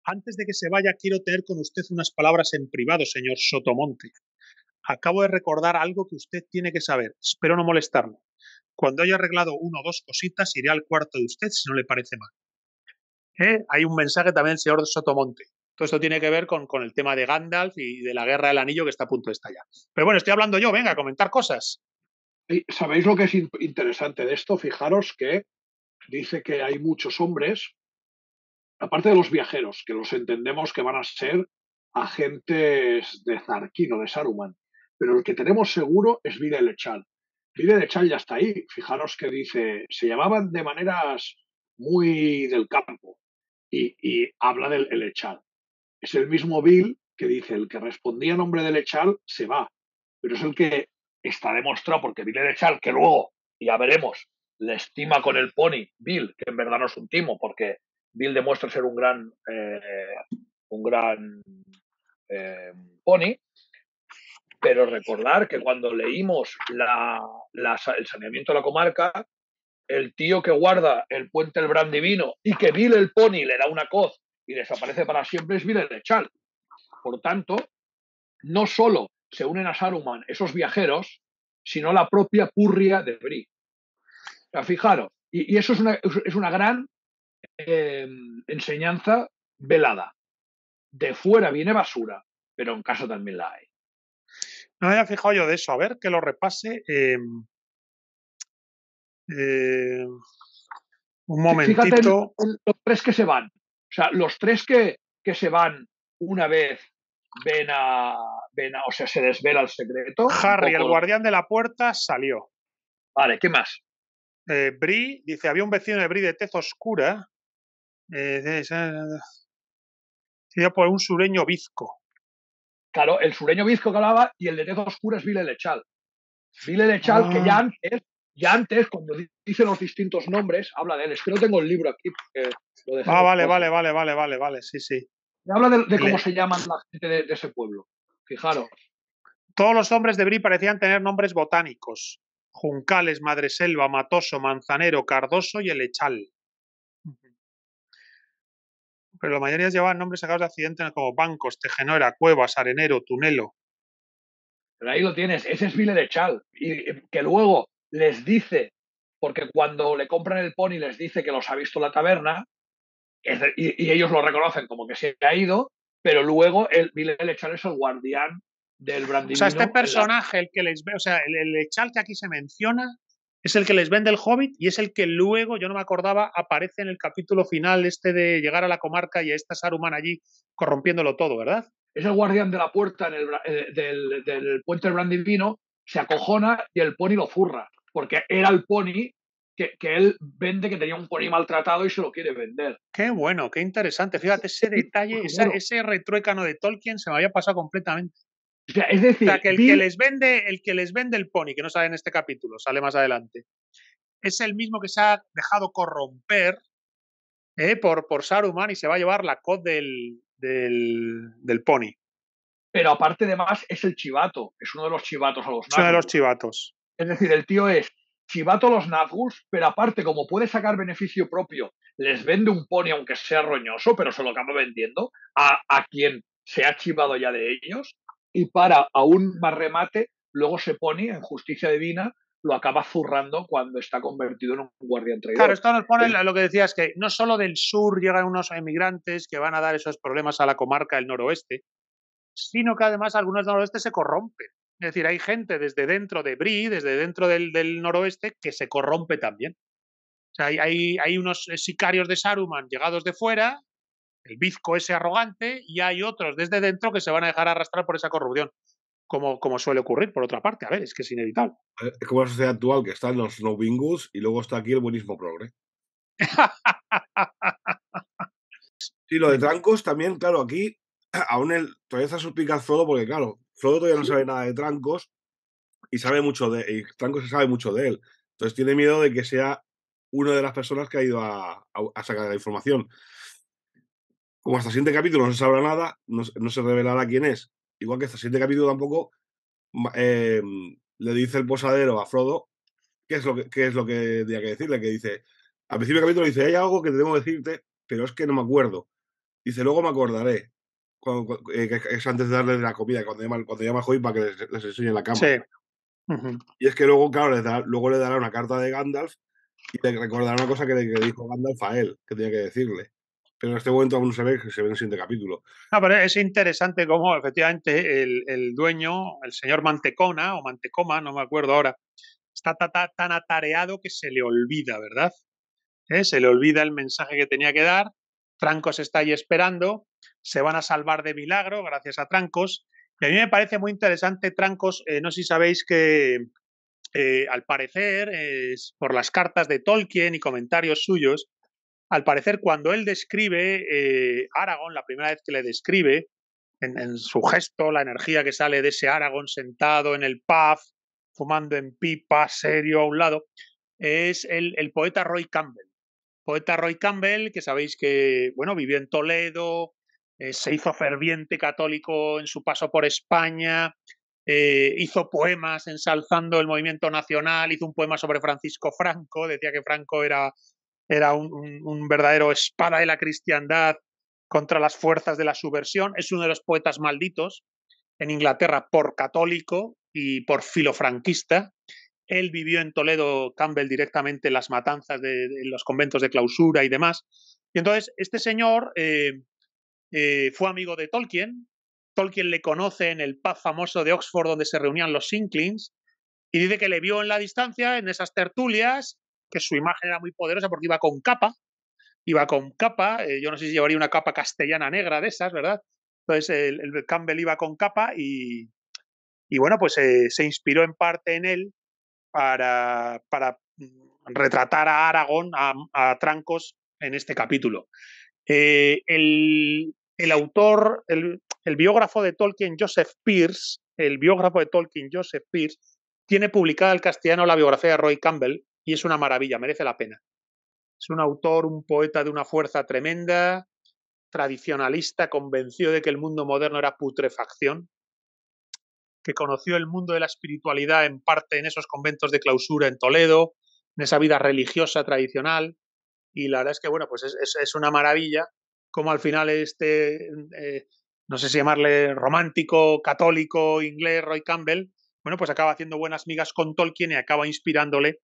antes de que se vaya, quiero tener con usted unas palabras en privado, señor Sotomonte. Acabo de recordar algo que usted tiene que saber. Espero no molestarlo. Cuando haya arreglado una o dos cositas, iré al cuarto de usted si no le parece mal. Hay un mensaje también del señor Sotomonte. Todo esto tiene que ver con el tema de Gandalf y de la Guerra del Anillo, que está a punto de estallar. Pero bueno, estoy hablando yo, venga, a comentar cosas. ¿Sabéis lo que es interesante de esto? Fijaros que dice que hay muchos hombres, aparte de los viajeros, que los entendemos que van a ser agentes de Zarkin o de Saruman, pero el que tenemos seguro es Vile Lechal. Vile Lechal ya está ahí. Fijaros que dice, se llamaban de maneras muy del campo y habla del Lechal. Es el mismo Bill que dice, el que respondía a nombre de Lechal se va, pero es el que está demostrado porque Bill Lechal, que luego, ya veremos, le estima con el pony Bill, que en verdad no es un timo, porque Bill demuestra ser un gran pony, pero recordar que cuando leímos el saneamiento de la comarca, el tío que guarda el puente del Brandivino y que Bill el pony le da una coz y desaparece para siempre es Bill Lechal. Por tanto, no solo se unen a Saruman esos viajeros, sino la propia purria de Bree. O sea, fijaros, y eso es una gran enseñanza velada. De fuera viene basura, pero en casa también la hay. No me había fijado yo de eso. A ver, que lo repase. Un momentito. Fíjate en los tres que se van. O sea, los tres que se van una vez o sea, se desvela el secreto. Harry, el guardián de la puerta, salió. Vale, ¿qué más? Bree, dice, había un vecino de Bree de tez oscura. Por un sureño bizco. Claro, el sureño bizco que hablaba y el de tez oscura es Vile Lechal. Vile Lechal, que ya antes, cuando dice los distintos nombres, habla de él. Es que no tengo el libro aquí. Lo dejé vale, sí. Habla de cómo se llaman la gente de ese pueblo. Fijaros. Todos los hombres de Bree parecían tener nombres botánicos. Juncales, Madreselva, Matoso, Manzanero, Cardoso y el Lechal. Pero la mayoría llevaban nombres sacados de accidentes como Bancos, Tejenora, Cuevas, Arenero, Tunelo. Pero ahí lo tienes, ese es Vile Lechal. Y que luego les dice, porque cuando le compran el pony les dice que los ha visto en la taberna, y ellos lo reconocen como que se ha ido, pero luego el Vile Lechal es el guardián del Brandivino. O sea, este personaje, el que les ve, o sea, el Lechal que aquí se menciona, es el que les vende el Hobbit y es el que luego, yo no me acordaba, aparece en el capítulo final de llegar a la comarca y a esta Saruman allí corrompiéndolo todo, ¿verdad? Es el guardián de la puerta del puente del Brandivino, se acojona y el pony lo zurra, porque era el pony que él vende, que tenía un pony maltratado y se lo quiere vender. Qué bueno, qué interesante. Fíjate, ese detalle, ese retruécano de Tolkien se me había pasado completamente. O sea, es decir, que el que les vende el pony, que no sale en este capítulo, sale más adelante, es el mismo que se ha dejado corromper por Saruman y se va a llevar la coz del pony. Pero aparte de más, es el chivato, es uno de los chivatos a los Nazgûl. Es uno de los chivatos. Es decir, el tío es chivato a los Nazgûl, pero aparte, como puede sacar beneficio propio, les vende un pony aunque sea roñoso, pero se lo acaba vendiendo a quien se ha chivado ya de ellos, y para aún más remate, luego se pone en justicia divina, lo acaba zurrando cuando está convertido en un guardián traidor. Claro, esto nos pone lo que decías, que no solo del sur llegan unos emigrantes que van a dar esos problemas a la comarca del noroeste, sino que además algunos del noroeste se corrompen. Es decir, hay gente desde dentro de Bree, desde dentro del noroeste, que se corrompe también. O sea, hay unos sicarios de Saruman llegados de fuera el bizco ese arrogante, y hay otros desde dentro que se van a dejar arrastrar por esa corrupción, como suele ocurrir, por otra parte. A ver, es que es inevitable. Es como la sociedad actual, que están los no bingus y luego está aquí el buenismo progre. Y lo de Trancos también, claro, aquí aún todavía está suspicaz Frodo, porque claro, Frodo todavía no sabe nada de Trancos y sabe mucho y Trancos se sabe mucho de él. Entonces tiene miedo de que sea una de las personas que ha ido a sacar la información. Como hasta el siguiente capítulo no se sabrá nada, no se revelará quién es. Igual que hasta el siguiente capítulo tampoco le dice el posadero a Frodo qué es lo que tenía que decirle, que dice, al principio del capítulo dice, hay algo que te tengo que decirte, pero es que no me acuerdo. Dice, luego me acordaré, que es antes de darle la comida, cuando llama a Hoy para que les enseñe la cama. Sí. Uh-huh. Y es que luego, claro, luego le dará una carta de Gandalf y le recordará una cosa que dijo Gandalf a él, que tenía que decirle. Pero en este momento aún no se ve, que se ve en el siguiente capítulo. No, pero es interesante cómo efectivamente el dueño, el señor Mantecona o Mantecoma, no me acuerdo ahora, está tan atareado que se le olvida, ¿verdad? Se le olvida el mensaje que tenía que dar. Trancos está ahí esperando, se van a salvar de milagro gracias a Trancos. Y a mí me parece muy interesante Trancos, no sé si sabéis que al parecer, por las cartas de Tolkien y comentarios suyos, al parecer cuando él describe Aragorn, la primera vez que le describe, en su gesto, la energía que sale de ese Aragorn sentado en el pub, fumando en pipa, serio a un lado, es el poeta Roy Campbell. Poeta Roy Campbell, que sabéis que, bueno, vivió en Toledo, se hizo ferviente católico en su paso por España, hizo poemas ensalzando el movimiento nacional, hizo un poema sobre Francisco Franco, decía que Franco era un verdadero espada de la cristiandad contra las fuerzas de la subversión. Es uno de los poetas malditos en Inglaterra por católico y por filofranquista. Él vivió en Toledo, Campbell, directamente en las matanzas de los conventos de clausura y demás. Y entonces este señor fue amigo de Tolkien. Tolkien le conoce en el pub famoso de Oxford donde se reunían los Inklings y dice que le vio en la distancia, en esas tertulias, que su imagen era muy poderosa porque iba con capa. Yo no sé si llevaría una capa castellana negra de esas, ¿verdad? Entonces el Campbell iba con capa y bueno, pues se inspiró en parte en él para retratar a Aragorn, a Trancos, en este capítulo. El autor, el biógrafo de Tolkien, Joseph Pearce, tiene publicada al castellano la biografía de Roy Campbell y es una maravilla, merece la pena. Es un autor, un poeta de una fuerza tremenda, tradicionalista, convencido de que el mundo moderno era putrefacción, que conoció el mundo de la espiritualidad en parte en esos conventos de clausura en Toledo, en esa vida religiosa tradicional, y la verdad es que, bueno, pues es una maravilla como al final no sé si llamarle romántico, católico, inglés, Roy Campbell, bueno, pues acaba haciendo buenas migas con Tolkien y acaba inspirándole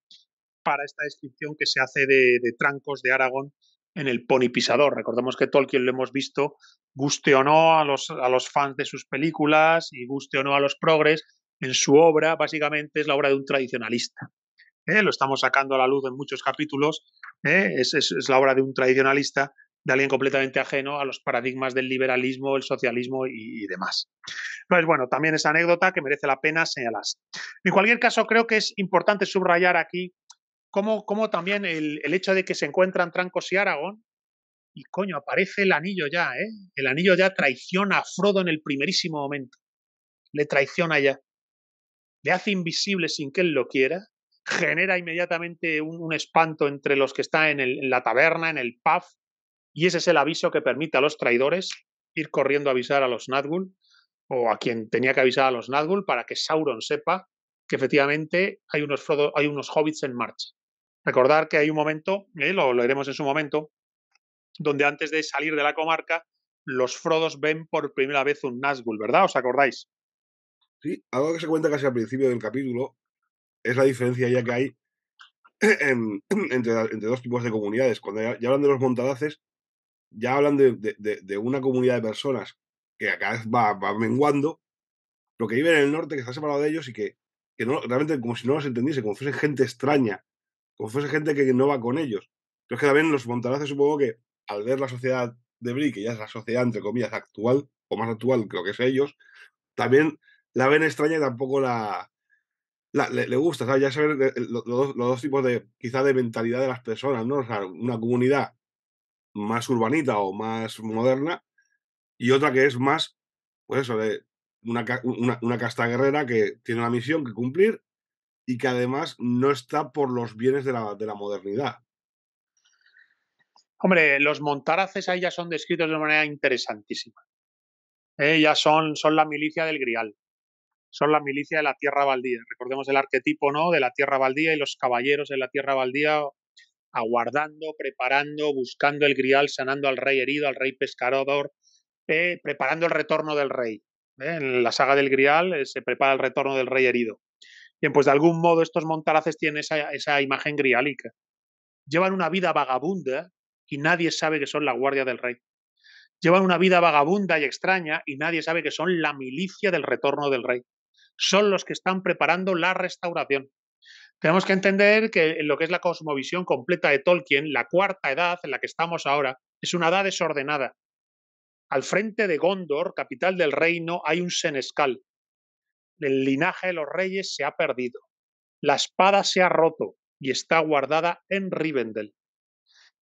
para esta descripción que se hace de Trancos de Aragorn en el Pony Pisador. Recordemos que Tolkien lo hemos visto, guste o no a los fans de sus películas y guste o no a los progres, en su obra básicamente es la obra de un tradicionalista. Lo estamos sacando a la luz en muchos capítulos, es la obra de un tradicionalista, de alguien completamente ajeno a los paradigmas del liberalismo, el socialismo y demás. Entonces, bueno, también es anécdota que merece la pena señalar. En cualquier caso, creo que es importante subrayar aquí cómo también el hecho de que se encuentran Trancos y Aragorn, y coño, aparece el anillo ya, el anillo ya traiciona a Frodo en el primerísimo momento, le traiciona ya, le hace invisible sin que él lo quiera, genera inmediatamente un espanto entre los que están en la taberna, en el pub, y ese es el aviso que permite a los traidores ir corriendo a avisar a los Nazgûl, o a quien tenía que avisar a los Nazgûl, para que Sauron sepa que efectivamente hay unos hobbits en marcha. Recordar que hay un momento, lo leeremos en su momento, donde antes de salir de la comarca, los Frodos ven por primera vez un Nazgûl, ¿verdad? ¿Os acordáis? Sí, algo que se cuenta casi al principio del capítulo es la diferencia ya que hay entre dos tipos de comunidades. Cuando ya hablan de los montaraces, ya hablan de una comunidad de personas que cada vez va menguando, lo que vive en el norte, que está separado de ellos y que no, realmente como si no los entendiese, como fuese gente extraña, como fuese gente que no va con ellos. Pero es que también los montaraces supongo que al ver la sociedad de Bree, que ya es la sociedad, entre comillas, actual, o más actual que lo que es ellos, también la ven extraña y tampoco le gusta, ¿sabes? Ya saber los dos tipos de, quizá, de mentalidad de las personas, ¿no? O sea, una comunidad más urbanita o más moderna y otra que es más, pues eso, de una casta guerrera que tiene una misión que cumplir y que además no está por los bienes de la modernidad. Hombre, los montaraces ahí ya son descritos de una manera interesantísima. Ya son la milicia del Grial. Son la milicia de la tierra baldía. Recordemos el arquetipo, ¿no?, de la tierra baldía y los caballeros en la tierra baldía aguardando, preparando, buscando el Grial, sanando al rey herido, al rey pescador, preparando el retorno del rey. En la saga del Grial se prepara el retorno del rey herido. Bien, pues de algún modo estos montaraces tienen esa imagen griálica. Llevan una vida vagabunda y nadie sabe que son la guardia del rey. Llevan una vida vagabunda y extraña y nadie sabe que son la milicia del retorno del rey. Son los que están preparando la restauración. Tenemos que entender que en lo que es la cosmovisión completa de Tolkien, la cuarta edad en la que estamos ahora es una edad desordenada. Al frente de Gondor, capital del reino, hay un senescal. El linaje de los reyes se ha perdido. La espada se ha roto y está guardada en Rivendell.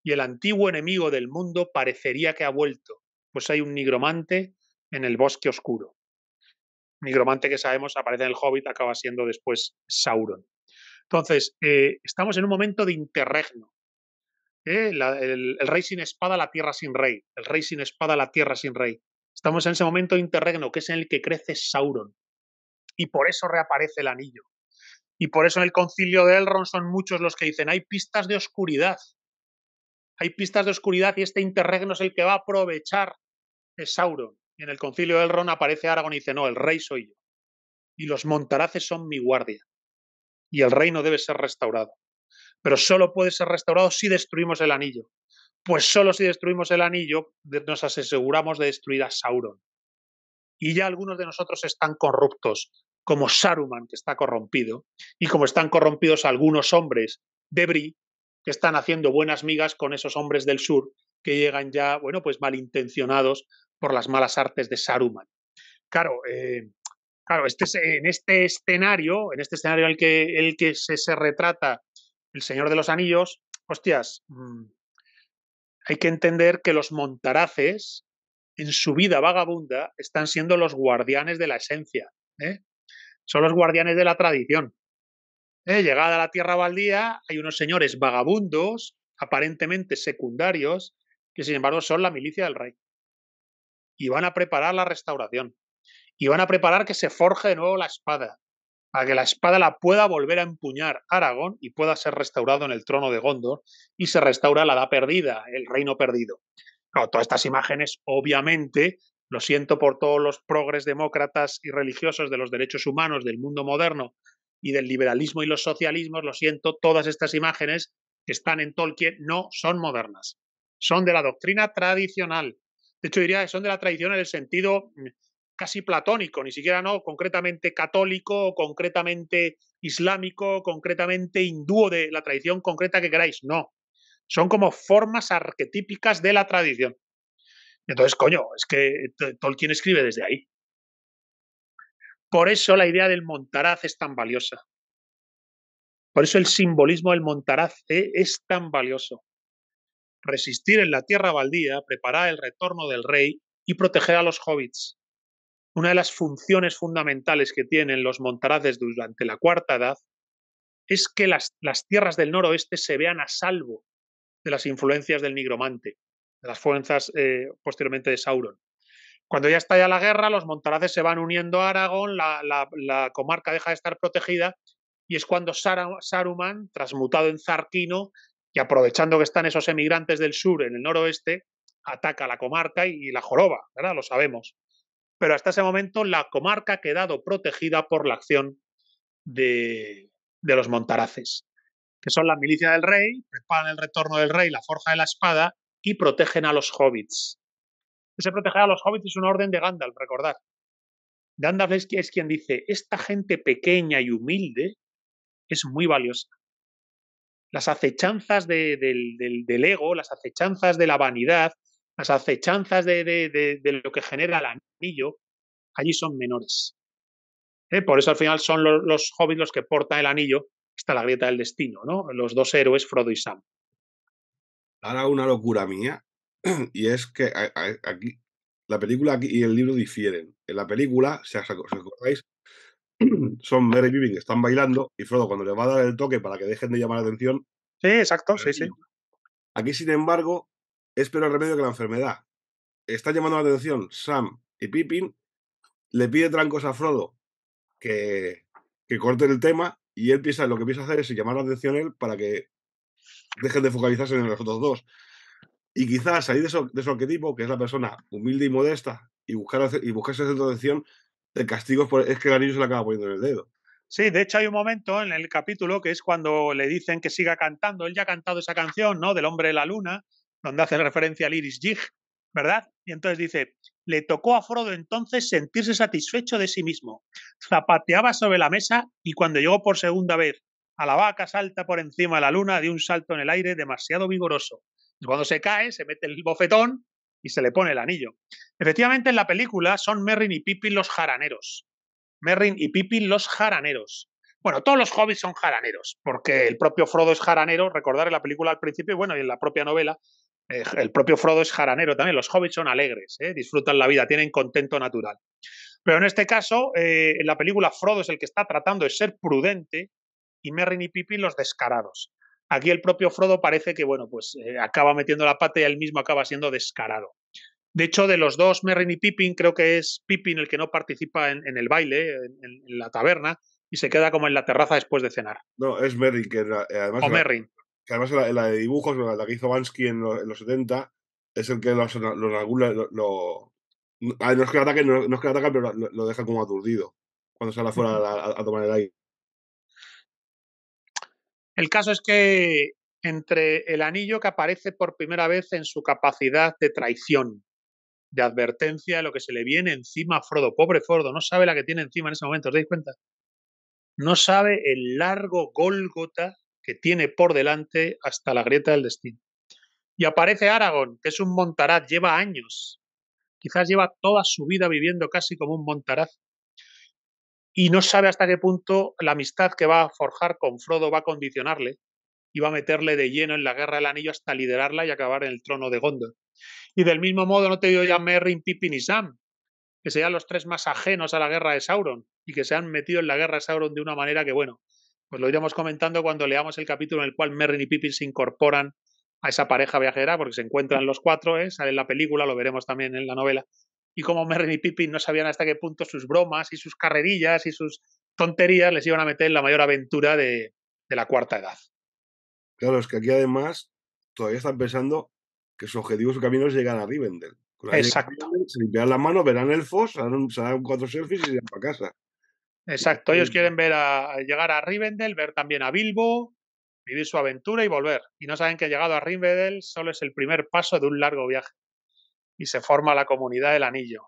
Y el antiguo enemigo del mundo parecería que ha vuelto, pues hay un nigromante en el bosque oscuro. Nigromante que sabemos aparece en el Hobbit, acaba siendo después Sauron. Entonces, estamos en un momento de interregno. El rey sin espada, la tierra sin rey. El rey sin espada, la tierra sin rey. Estamos en ese momento de interregno, que es en el que crece Sauron. Y por eso reaparece el anillo. Y por eso en el concilio de Elrond son muchos los que dicen, hay pistas de oscuridad. Hay pistas de oscuridad y este interregno es el que va a aprovechar Sauron. Y en el concilio de Elrond aparece Aragorn y dice, no, el rey soy yo. Y los montaraces son mi guardia. Y el reino debe ser restaurado. Pero solo puede ser restaurado si destruimos el anillo. Pues solo si destruimos el anillo nos aseguramos de destruir a Sauron. Y ya algunos de nosotros están corruptos, como Saruman, que está corrompido, y como están corrompidos algunos hombres de Bree, que están haciendo buenas migas con esos hombres del sur, que llegan ya, bueno, pues malintencionados por las malas artes de Saruman. Claro, en este escenario en el que se retrata el Señor de los Anillos, hostias, hay que entender que los montaraces, en su vida vagabunda, están siendo los guardianes de la esencia. Son los guardianes de la tradición. Llegada a la tierra baldía, hay unos señores vagabundos, aparentemente secundarios, que sin embargo son la milicia del rey. Y van a preparar la restauración. Y van a preparar que se forje de nuevo la espada, para que la espada la pueda volver a empuñar Aragorn y pueda ser restaurado en el trono de Gondor y se restaura la edad perdida, el reino perdido. Claro, todas estas imágenes, obviamente, lo siento por todos los progres demócratas y religiosos de los derechos humanos del mundo moderno y del liberalismo y los socialismos, lo siento, todas estas imágenes que están en Tolkien no son modernas, son de la doctrina tradicional. De hecho, diría que son de la tradición en el sentido casi platónico, ni siquiera no concretamente católico o concretamente islámico o concretamente hindú, de la tradición concreta que queráis, no. Son como formas arquetípicas de la tradición. Entonces, coño, es que Tolkien escribe desde ahí. Por eso la idea del montaraz es tan valiosa. Por eso el simbolismo del montaraz es tan valioso. Resistir en la tierra baldía, preparar el retorno del rey y proteger a los hobbits. Una de las funciones fundamentales que tienen los montaraces durante la Cuarta Edad es que las tierras del noroeste se vean a salvo de las influencias del nigromante, de las fuerzas posteriormente de Sauron. Cuando ya estalla la guerra, los montaraces se van uniendo a Aragón, la comarca deja de estar protegida y es cuando Saruman, transmutado en Zarquino, y aprovechando que están esos emigrantes del sur en el noroeste, ataca la comarca y la joroba, ¿verdad? Lo sabemos. Pero hasta ese momento la comarca ha quedado protegida por la acción de los montaraces, que son la milicia del rey, preparan el retorno del rey, la forja de la espada y protegen a los hobbits. Ese proteger a los hobbits es una orden de Gandalf, recordad. Gandalf es quien dice, esta gente pequeña y humilde es muy valiosa. Las acechanzas del ego, las acechanzas de la vanidad, las acechanzas de lo que genera el anillo, allí son menores. Por eso al final son los hobbits los que portan el anillo hasta la grieta del destino, ¿no? Los dos héroes, Frodo y Sam. Ahora una locura mía, y es que aquí la película y el libro difieren. En la película, si os acordáis, son Merry y Pippin que están bailando y Frodo cuando les va a dar el toque para que dejen de llamar la atención. Sí, exacto, sí, sí. Aquí, sin embargo, es peor el remedio que la enfermedad. Está llamando la atención Sam y Pippin, le pide trancos a Frodo que corte el tema y él lo que piensa hacer es llamar la atención él para que dejen de focalizarse en los otros dos. Y quizás salir de su arquetipo, que es la persona humilde y modesta, y buscarse ese centro de atención, el castigo es que el anillo se le acaba poniendo en el dedo. Sí, de hecho hay un momento en el capítulo que es cuando le dicen que siga cantando. Él ya ha cantado esa canción, ¿no? Del hombre de la luna, donde hace referencia al Iris Jig, ¿verdad? Y entonces dice, le tocó a Frodo entonces sentirse satisfecho de sí mismo. Zapateaba sobre la mesa y cuando llegó por segunda vez a la vaca salta por encima de la luna, dio un salto en el aire demasiado vigoroso. Y cuando se cae, se mete el bofetón y se le pone el anillo. Efectivamente, en la película son Merry y Pippin los jaraneros. Merry y Pippin los jaraneros. Bueno, todos los hobbits son jaraneros, porque el propio Frodo es jaranero, recordar en la película al principio, y bueno, y en la propia novela, el propio Frodo es jaranero también. Los hobbits son alegres, disfrutan la vida, tienen contento natural. Pero en este caso, en la película, Frodo es el que está tratando de ser prudente y Merry y Pippin los descarados. Aquí el propio Frodo parece que, bueno, pues acaba metiendo la pata y él mismo acaba siendo descarado. De hecho, de los dos, Merry y Pippin, creo que es Pippin el que no participa en el baile, en la taberna, y se queda como en la terraza después de cenar. No, es Merry, que además, O Merry. en la de dibujos, la que hizo Bansky en los 70, es el que los angula, no es que lo ataquen, no es que lo atacan, pero lo deja como aturdido cuando sale afuera a tomar el aire. El caso es que entre el anillo que aparece por primera vez en su capacidad de traición, de advertencia de lo que se le viene encima a Frodo, pobre Frodo, no sabe la que tiene encima en ese momento, ¿os dais cuenta? No sabe el largo Gólgota que tiene por delante hasta la grieta del destino. Y aparece Aragorn, que es un montaraz, lleva años, quizás lleva toda su vida viviendo casi como un montaraz, y no sabe hasta qué punto la amistad que va a forjar con Frodo va a condicionarle y va a meterle de lleno en la Guerra del Anillo hasta liderarla y acabar en el trono de Gondor. Y del mismo modo no te digo ya Merry, Pippin y Sam, que sean los tres más ajenos a la Guerra de Sauron y que se han metido en la Guerra de Sauron de una manera que, bueno, pues lo iremos comentando cuando leamos el capítulo en el cual Merry y Pippin se incorporan a esa pareja viajera, porque se encuentran los cuatro, sale en la película, lo veremos también en la novela, y como Merry y Pippin no sabían hasta qué punto sus bromas y sus carrerillas y sus tonterías les iban a meter en la mayor aventura de la cuarta edad. Claro, es que aquí además todavía están pensando que su objetivo, su camino es llegar a Rivendell. Exacto. Se limpiarán las manos, verán elfos, se harán 4 selfies y se irán para casa. Exacto, ellos quieren llegar a Rivendell, ver también a Bilbo, vivir su aventura y volver. Y no saben que llegado a Rivendell solo es el primer paso de un largo viaje. Y se forma la comunidad del anillo.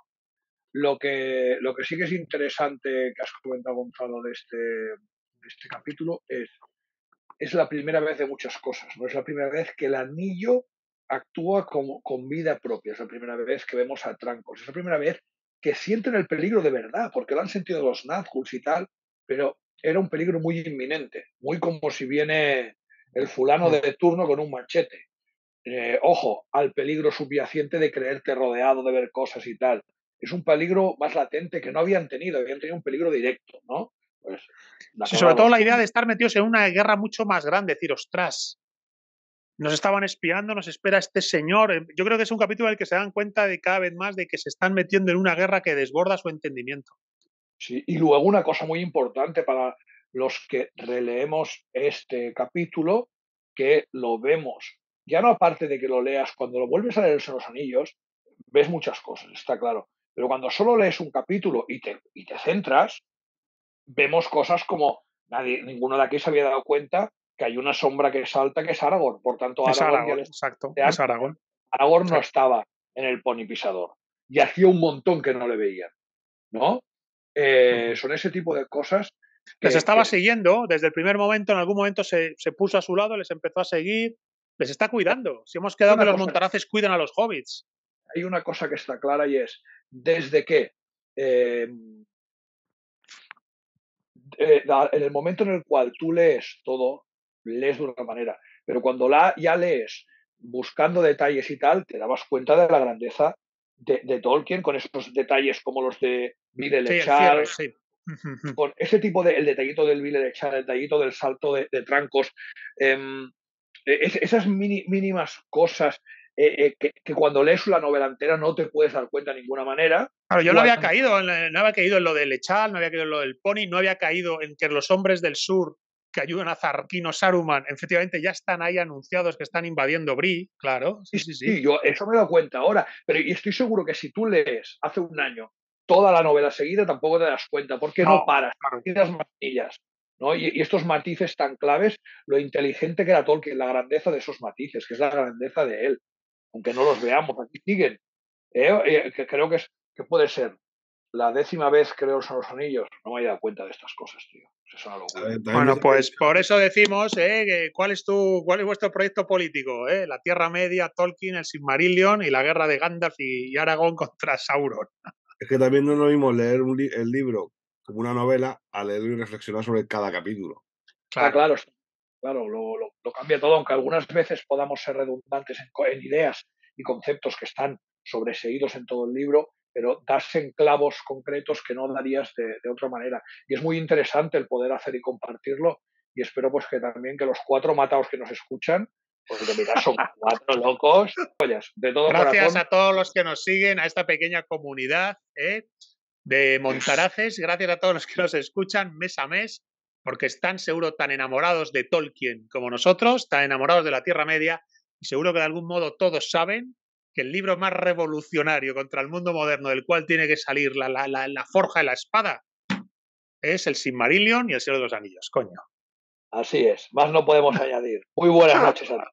Lo que sí que es interesante que has comentado, Gonzalo, de este capítulo es la primera vez de muchas cosas, ¿no? Es la primera vez que el anillo actúa con vida propia, es la primera vez que vemos a Trancos, es la primera vez que sienten el peligro de verdad, porque lo han sentido los Nazgûl y tal, pero era un peligro muy inminente, muy como si viene el fulano de turno con un machete. Ojo, al peligro subyacente de creerte rodeado, de ver cosas y tal. Es un peligro más latente que no habían tenido un peligro directo, ¿no? Pues, sí, sobre todo la idea de estar metidos en una guerra mucho más grande, decir, ostras, nos estaban espiando, nos espera este señor. Yo creo que es un capítulo en el que se dan cuenta de cada vez más de que se están metiendo en una guerra que desborda su entendimiento. Sí, y luego una cosa muy importante para los que releemos este capítulo, que lo vemos, ya no aparte de que lo leas, cuando lo vuelves a leer en los anillos, ves muchas cosas, está claro, pero cuando solo lees un capítulo y te centras, vemos cosas como ninguno de aquí se había dado cuenta que hay una sombra que salta que es Aragorn, por tanto es Aragorn, Aragorn, exacto, es Aragorn. Aragorn no estaba en el pony pisador y hacía un montón que no le veían, ¿no? Son ese tipo de cosas les estaba siguiendo desde el primer momento, en algún momento se puso a su lado, les empezó a seguir, Les está cuidando. Si hemos quedado que los Montaraces cuidan a los hobbits. Hay una cosa que está clara y es, desde que en el momento en el cual tú lees todo, lees de una manera, pero cuando ya lees buscando detalles y tal, te dabas cuenta de la grandeza de Tolkien con esos detalles como los de Vile-le-Chal, con ese tipo el detallito del Vile-le-Chal, el detallito del salto de trancos, esas mínimas cosas que cuando lees la novela entera no te puedes dar cuenta de ninguna manera. Claro, yo no había caído en lo del Echal, no había caído en lo del Pony, no había caído en que los hombres del sur que ayudan a Zarquino Saruman, efectivamente ya están ahí anunciados que están invadiendo Bree, claro. Sí, yo eso me he dado cuenta ahora, pero estoy seguro que si tú lees hace un año toda la novela seguida tampoco te das cuenta, porque no paras, tienes manillas, ¿no? Y estos matices tan claves, lo inteligente que era Tolkien, la grandeza de esos matices, que es la grandeza de él, aunque no los veamos, aquí siguen. Que creo que puede ser la 10ª vez que leo los Anillos. No me había dado cuenta de estas cosas, tío. Es una locura. Bueno, pues por eso decimos, ¿cuál es vuestro proyecto político? La Tierra Media, Tolkien, el Silmarillion y la guerra de Gandalf y Aragorn contra Sauron. Es que también no es lo mismo leer el libro como una novela a leerlo y reflexionar sobre cada capítulo. Claro, lo cambia todo, aunque algunas veces podamos ser redundantes en ideas y conceptos que están sobreseídos en todo el libro, pero das en clavos concretos que no darías de otra manera. Y es muy interesante el poder hacer y compartirlo, y espero pues que también que los 4 mataos que nos escuchan, porque mira, son 4 locos, de todo Gracias corazón. a todos los que nos siguen, a esta pequeña comunidad de Montaraces, gracias a todos los que nos escuchan mes a mes, porque están seguro tan enamorados de Tolkien como nosotros, tan enamorados de la Tierra Media, y seguro que de algún modo todos saben que el libro más revolucionario contra el mundo moderno del cual tiene que salir la forja y la espada es el Silmarillion y el Señor de los Anillos, coño. Así es, más no podemos añadir. Muy buenas noches a todos.